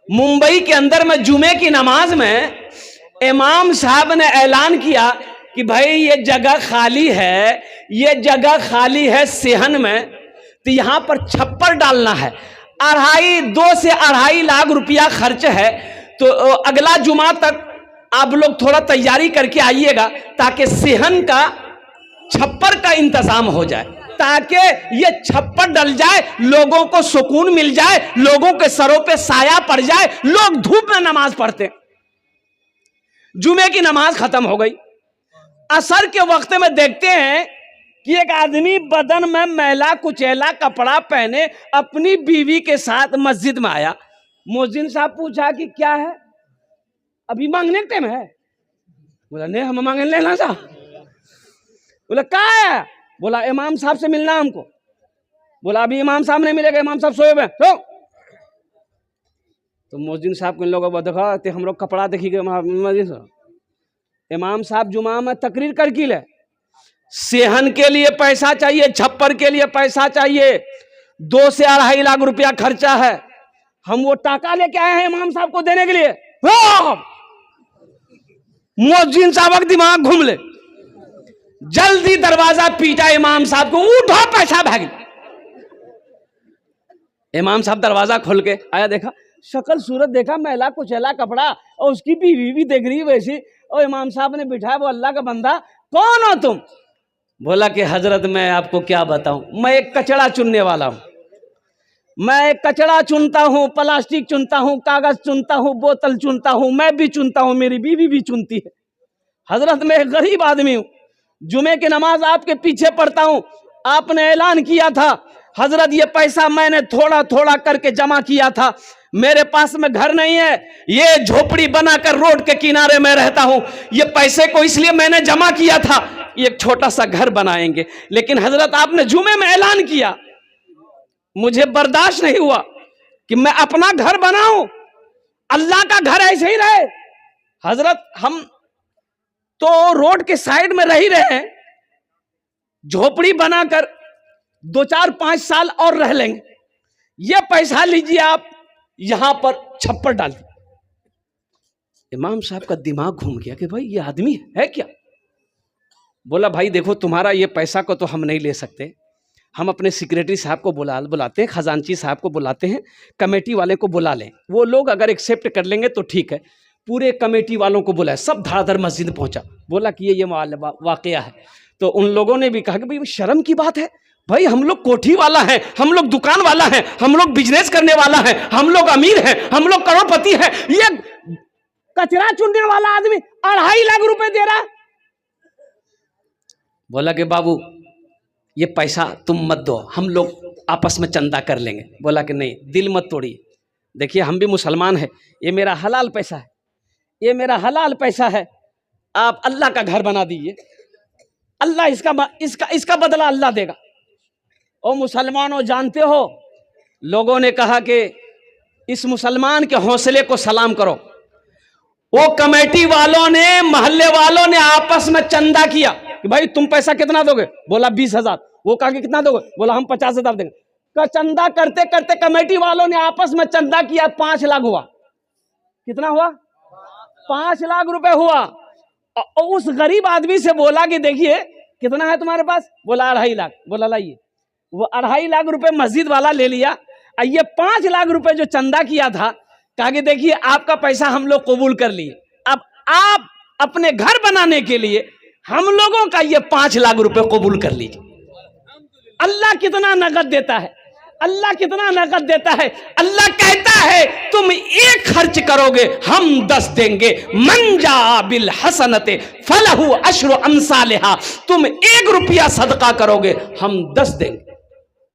मुंबई के अंदर में जुमे की नमाज में इमाम साहब ने ऐलान किया कि भाई ये जगह खाली है, ये जगह खाली है सेहन में, तो यहां पर छप्पर डालना है, 2 से 2.5 लाख रुपया खर्च है। तो अगला जुमा तक आप लोग थोड़ा तैयारी करके आइएगा ताकि सेहन का छप्पर का इंतजाम हो जाए, ताकि ये छप्पर डल जाए, लोगों को सुकून मिल जाए, लोगों के सरों पे साया पड़ जाए, लोग धूप में नमाज पढ़ते। जुमे की नमाज खत्म हो गई। असर के वक्त में देखते हैं कि एक आदमी बदन में मैला कुचैला कपड़ा पहने अपनी बीवी के साथ मस्जिद में आया। मुअज्जिन साहब पूछा कि क्या है, अभी मांगने के टाइम है? बोला नहीं, हम मांगने लेना था। बोला क्या है? बोला इमाम साहब से मिलना हमको। बोला अभी इमाम साहब नहीं मिलेगा, इमाम साहब सोए हुए। तो मुअज्जिन साहब को इन लोगों को देखा तो हम लोग कपड़ा देखी गए। इमाम साहब जुमा में तकरीर कर की ले, सेहन के लिए पैसा चाहिए, छप्पर के लिए पैसा चाहिए, 2 से 2.5 लाख रुपया खर्चा है। हम वो टाका लेके आए हैं इमाम साहब को देने के लिए। मुअज्जिन साहब का दिमाग घूम ले, जल्दी दरवाजा पीटा इमाम साहब को, उठो पैसा भाग। इमाम साहब दरवाजा खोल के आया, देखा शक्ल सूरत देखा, मैला कुचैला कपड़ा, और उसकी बीवी भी देख रही वैसी। और इमाम साहब ने बिठाया, वो अल्लाह का बंदा, कौन हो तुम? बोला कि हजरत मैं आपको क्या बताऊं, मैं एक कचरा चुनने वाला हूं, मैं एक कचरा चुनता हूं, प्लास्टिक चुनता हूं, कागज चुनता हूं, बोतल चुनता हूं, मैं भी चुनता हूं, मेरी बीवी भी चुनती है। हजरत मैं एक गरीब आदमी हूं, जुमे की नमाज आपके पीछे पढ़ता हूं, आपने ऐलान किया था हजरत ये पैसा मैंने थोड़ा थोड़ा करके जमा किया था, मेरे पास में घर नहीं है, ये झोपड़ी बनाकर रोड के किनारे में रहता हूं, ये पैसे को इसलिए मैंने जमा किया था, एक छोटा सा घर बनाएंगे, लेकिन हजरत आपने जुमे में ऐलान किया, मुझे बर्दाश्त नहीं हुआ कि मैं अपना घर बनाऊं, अल्लाह का घर ऐसे ही रहे। हजरत हम तो रोड के साइड में रह रहे हैं, झोपड़ी बनाकर 2-4-5 साल और रह लेंगे, ये पैसा लीजिए आप यहां पर छप्पर डाल दिए। इमाम साहब का दिमाग घूम गया कि भाई ये आदमी है क्या। बोला भाई देखो, तुम्हारा ये पैसा को तो हम नहीं ले सकते, हम अपने सेक्रेटरी साहब को बुलाते हैं, खजांची साहब को बुलाते हैं, कमेटी वाले को बुला लें, वो लोग अगर एक्सेप्ट कर लेंगे तो ठीक है। पूरे कमेटी वालों को बुलाया, सब धड़ाधड़ मस्जिद पहुंचा। बोला कि ये वाकया है। तो उन लोगों ने भी कहा कि भाई शर्म की बात है, भाई हम लोग कोठी वाला है, हम लोग दुकान वाला है, हम लोग बिजनेस करने वाला है, हम लोग अमीर हैं, हम लोग करोड़पति हैं, ये कचरा चुनने वाला आदमी 2.5 लाख रुपए दे रहा। बोला कि बाबू ये पैसा तुम मत दो, हम लोग आपस में चंदा कर लेंगे। बोला कि नहीं, दिल मत तोड़िए, देखिए हम भी मुसलमान हैं, ये मेरा हलाल पैसा है, ये मेरा हलाल पैसा है, आप अल्लाह का घर बना दीजिए, अल्लाह इसका बदला अल्लाह देगा। और मुसलमानों जानते हो, लोगों ने कहा कि इस मुसलमान के हौसले को सलाम करो। वो कमेटी वालों ने, मोहल्ले वालों ने आपस में चंदा किया कि भाई तुम पैसा कितना दोगे? बोला 20,000। वो कहा कि कितना दोगे? बोला हम 50,000 देंगे। का चंदा करते करते कमेटी वालों ने आपस में चंदा किया, 5 लाख हुआ। कितना हुआ? 5 लाख रुपए हुआ। और उस गरीब आदमी से बोला कि देखिए कितना है तुम्हारे पास? बोला 2.5 लाख। बोला लाइए। वो 2.5 लाख रुपए मस्जिद वाला ले लिया, और ये 5 लाख रुपए जो चंदा किया था, कहा कि देखिए आपका पैसा हम लोग कबूल कर लिए, अब आप अपने घर बनाने के लिए हम लोगों का ये 5 लाख रुपए कबूल कर लीजिए। अल्लाह कितना नगद देता है, अल्लाह कितना नगद देता है। अल्लाह कहता है तुम 1 खर्च करोगे हम 10 देंगे। मन जा बिल हसनते फलहु अशरु अमसालिहा, तुम 1 रुपया सदका करोगे हम 10 देंगे।